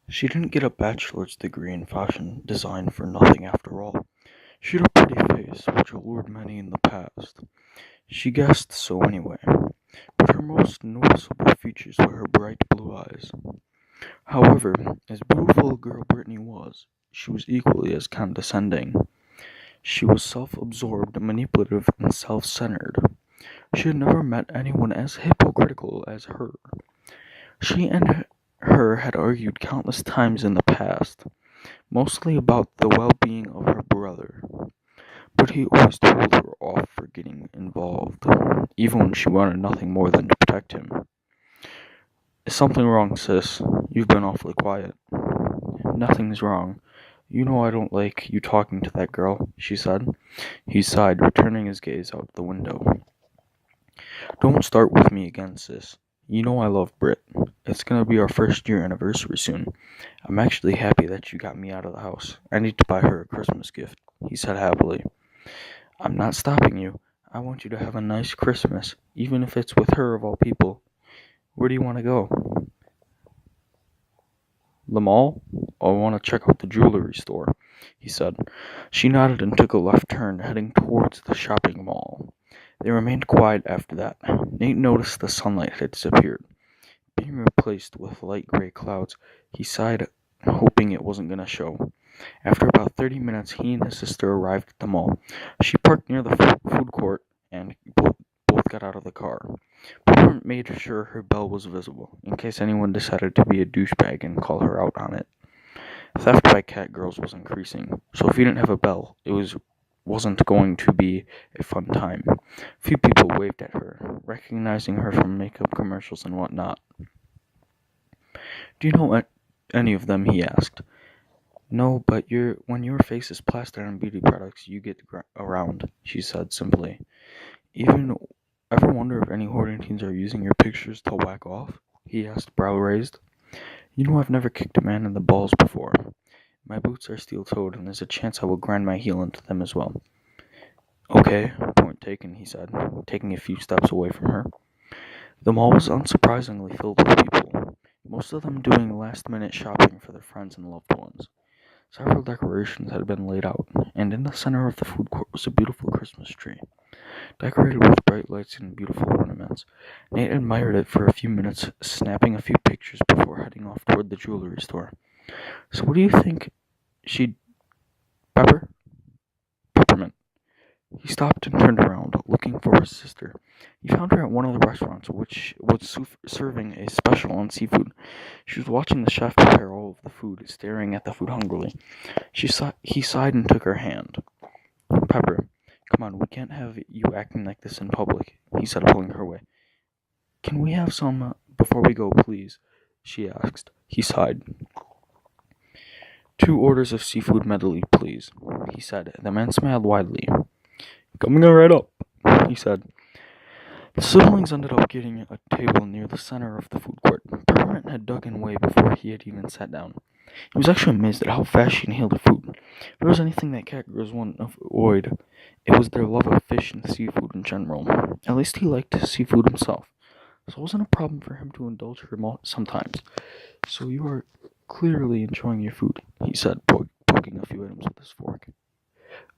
She didn't get a bachelor's degree in fashion design for nothing after all. She had a pretty face, which allured many in the past. She guessed so anyway, but her most noticeable features were her bright blue eyes. However, as beautiful a girl Brittany was, she was equally as condescending. She was self-absorbed, manipulative, and self-centered. She had never met anyone as hypocritical as her. She and her had argued countless times in the past, mostly about the well-being of her brother, but he always told her off for getting involved, even when she wanted nothing more than to protect him. Is something wrong, sis? You've been awfully quiet. Nothing's wrong. You know I don't like you talking to that girl, she said. He sighed, returning his gaze out the window. Don't start with me again, sis. You know I love Brit. It's gonna be our first year anniversary soon. I'm actually happy that you got me out of the house. I need to buy her a Christmas gift, he said happily. I'm not stopping you. I want you to have a nice Christmas, even if it's with her of all people. Where do you want to go? The mall? I want to check out the jewelry store, he said. She nodded and took a left turn, heading towards the shopping mall. They remained quiet after that. Nate noticed the sunlight had disappeared, being replaced with light gray clouds. He sighed, hoping it wasn't going to show. After about 30 minutes, he and his sister arrived at the mall. She parked near the food court, and both got out of the car. Peppermint made sure her bell was visible, in case anyone decided to be a douchebag and call her out on it. Theft by cat girls was increasing, so if you didn't have a bell, wasn't going to be a fun time. Few people waved at her, recognizing her from makeup commercials and whatnot. Do you know any of them? He asked. No, but when your face is plastered on beauty products, you get around, she said simply. Even ever wonder if any hoarding teens are using your pictures to whack off? He asked, brow raised. You know I've never kicked a man in the balls before. My boots are steel-toed, and there's a chance I will grind my heel into them as well. Okay, point taken, he said, taking a few steps away from her. The mall was unsurprisingly filled with people, most of them doing last-minute shopping for their friends and loved ones. Several decorations had been laid out, and in the center of the food court was a beautiful Christmas tree, decorated with bright lights and beautiful ornaments. Nate admired it for a few minutes, snapping a few pictures before heading off toward the jewelry store. So what do you think she'd... Pepper? Peppermint. He stopped and turned around, looking for his sister. He found her at one of the restaurants, which was serving a special on seafood. She was watching the chef prepare all of the food, staring at the food hungrily. He sighed and took her hand. Pepper, come on, we can't have you acting like this in public, he said, pulling her away. Can we have some before we go, please? She asked. He sighed. 2 orders of seafood medley, please, he said. The man smiled widely. Coming right up, he said. The siblings ended up getting a table near the center of the food court. Peppermint had dug in way before he had even sat down. He was actually amazed at how fast she inhaled the food. If there was anything that cat girls wouldn't avoid, it was their love of fish and seafood in general. At least he liked seafood himself, so it wasn't a problem for him to indulge her sometimes. So you are clearly enjoying your food, he said, poking a few items with his fork.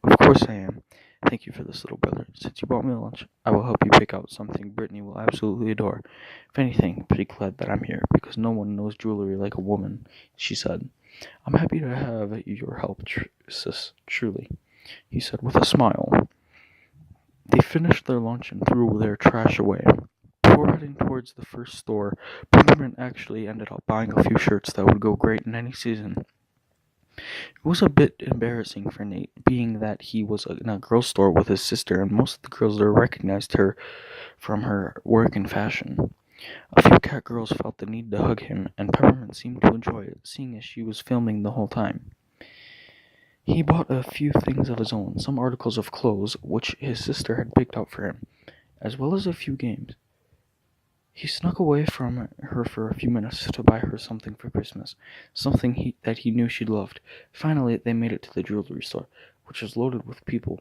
Of course I am. Thank you for this, little brother. Since you brought me lunch, I will help you pick out something Brittany will absolutely adore. If anything, pretty glad that I'm here, because no one knows jewelry like a woman, she said. I'm happy to have your help, sis, truly, he said with a smile. They finished their lunch and threw their trash away. Before heading towards the first store, Peppermint actually ended up buying a few shirts that would go great in any season. It was a bit embarrassing for Nate, being that he was in a girls' store with his sister, and most of the girls there recognized her from her work in fashion. A few cat girls felt the need to hug him, and Peppermint seemed to enjoy it, seeing as she was filming the whole time. He bought a few things of his own, some articles of clothes, which his sister had picked out for him, as well as a few games. He snuck away from her for a few minutes to buy her something for Christmas, something that he knew she loved. Finally, they made it to the jewelry store, which was loaded with people.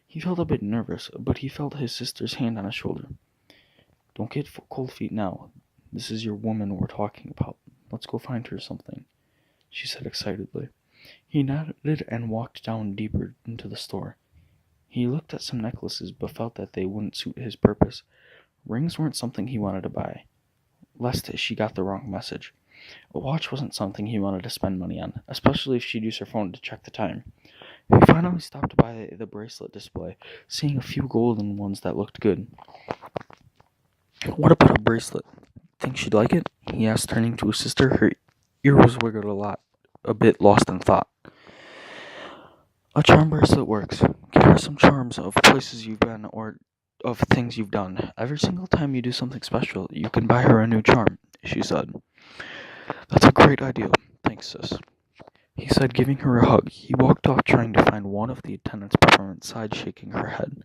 He felt a bit nervous, but he felt his sister's hand on his shoulder. Don't get cold feet now. This is your woman we're talking about. Let's go find her something. she said excitedly. He nodded and walked down deeper into the store. He looked at some necklaces but felt that they wouldn't suit his purpose. Rings weren't something he wanted to buy, lest she got the wrong message. A watch wasn't something he wanted to spend money on, especially if she'd use her phone to check the time. He finally stopped by the bracelet display, seeing a few golden ones that looked good. What about a bracelet? Think she'd like it? He asked, turning to his sister. Her ears wiggled a bit lost in thought. A charm bracelet works. Give her some charms of places you've been or of things you've done. Every single time you do something special, you can buy her a new charm, she said. That's a great idea. Thanks, sis, he said, giving her a hug. He walked off, trying to find one of the attendants by her side, shaking her head.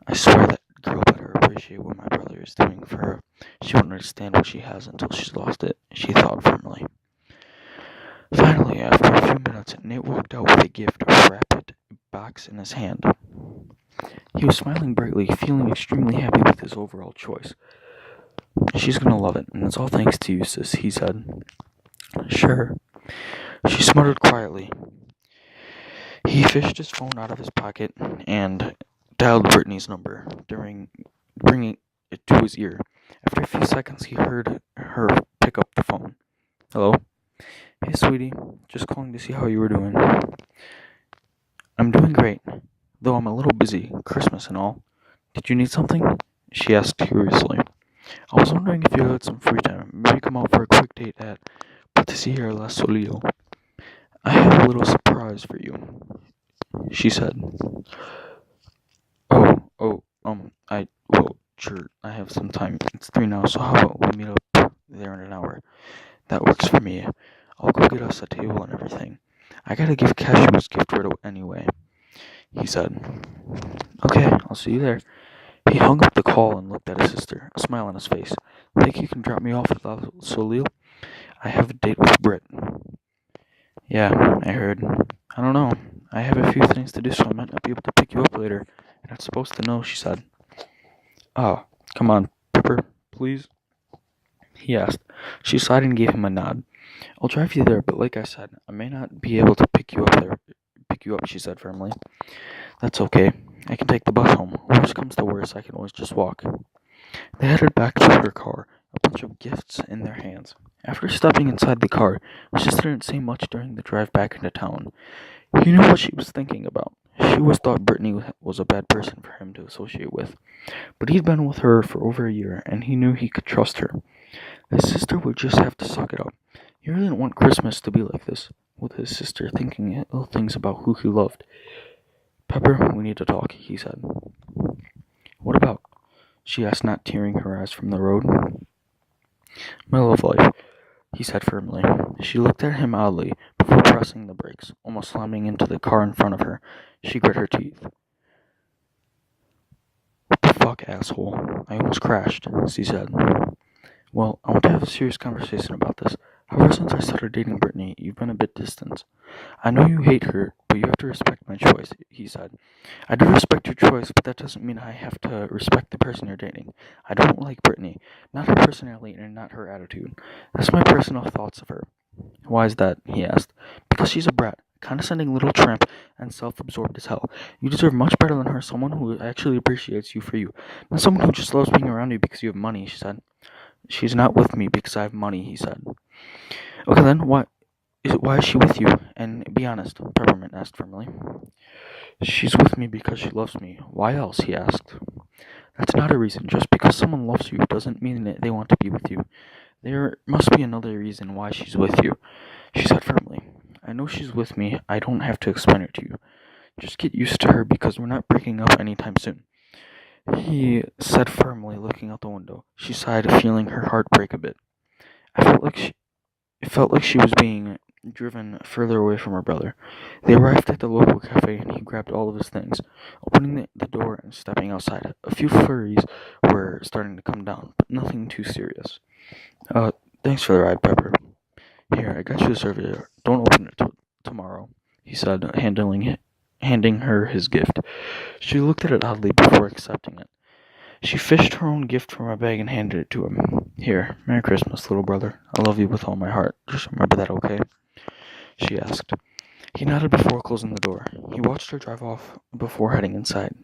I swear that girl better appreciate what my brother is doing for her. She won't understand what she has until she's lost it, she thought firmly. Finally, after a few minutes, Nate walked out with a gift, a wrapped box in his hand. He was smiling brightly, feeling extremely happy with his overall choice. She's gonna love it, and it's all thanks to you, sis, he said. Sure. She smuttered quietly. He fished his phone out of his pocket and dialed Brittany's number, bringing it to his ear. After a few seconds, he heard her pick up the phone. Hello? Hey, sweetie. Just calling to see how you were doing. I'm doing great, though I'm a little busy, Christmas and all. Did you need something? She asked curiously. I was wondering if you had some free time. Maybe come out for a quick date at Patisserie La Solio. I have a little surprise for you, she said. Sure, I have some time. It's 3 now, so how about we meet up there in an hour? That works for me. I'll go get us a table and everything. I gotta give Cashew his gift right away anyway, he said. Okay, I'll see you there. He hung up the call and looked at his sister, a smile on his face. Think you can drop me off at La Solio? I have a date with Britt. Yeah, I heard. I don't know. I have a few things to do, so I might not be able to pick you up later. You're not supposed to know, she said. Oh, come on, Pepper, please, he asked. She sighed and gave him a nod. I'll drive you there, but like I said, I may not be able to pick you up, she said firmly. That's okay. I can take the bus home. Worst comes to worst, I can always just walk. They headed back to her car, a bunch of gifts in their hands. After stepping inside the car, his sister didn't say much during the drive back into town. He knew what she was thinking about. She always thought Brittany was a bad person for him to associate with. But he'd been with her for over a year, and he knew he could trust her. His sister would just have to suck it up. He really didn't want Christmas to be like this, with his sister thinking ill things about who he loved. Pepper, we need to talk, he said. What about? She asked, not tearing her eyes from the road. My love life, he said firmly. She looked at him oddly, before pressing the brakes, almost slamming into the car in front of her. She grit her teeth. What the fuck, asshole? I almost crashed, she said. Well, I want to have a serious conversation about this. Ever since I started dating Brittany, you've been a bit distant. I know you hate her, but you have to respect my choice, he said. I do respect your choice, but that doesn't mean I have to respect the person you're dating. I don't like Brittany, not her personality and not her attitude. That's my personal thoughts of her. Why is that? He asked. Because she's a brat, condescending little tramp, and self-absorbed as hell. You deserve much better than her, someone who actually appreciates you for you, not someone who just loves being around you because you have money, she said. She's not with me because I have money, he said. Okay then, why is she with you? And be honest, Peppermint asked firmly. She's with me because she loves me. Why else? He asked. That's not a reason. Just because someone loves you doesn't mean that they want to be with you. There must be another reason why she's with you, she said firmly. I know she's with me. I don't have to explain it to you. Just get used to her because we're not breaking up anytime soon, he said firmly, looking out the window. She sighed, feeling her heart break a bit. It felt like she was being driven further away from her brother. They arrived at the local cafe and he grabbed all of his things, opening the door and stepping outside. A few flurries were starting to come down, but nothing too serious. Thanks for the ride, Pepper. Here, I got you the surveyor. Don't open it till tomorrow, he said, handing her his gift. She looked at it oddly before accepting it. She fished her own gift from her bag and handed it to him. Here, Merry Christmas, little brother. I love you with all my heart. Just remember that, okay? she asked. He nodded before closing the door. He watched her drive off before heading inside.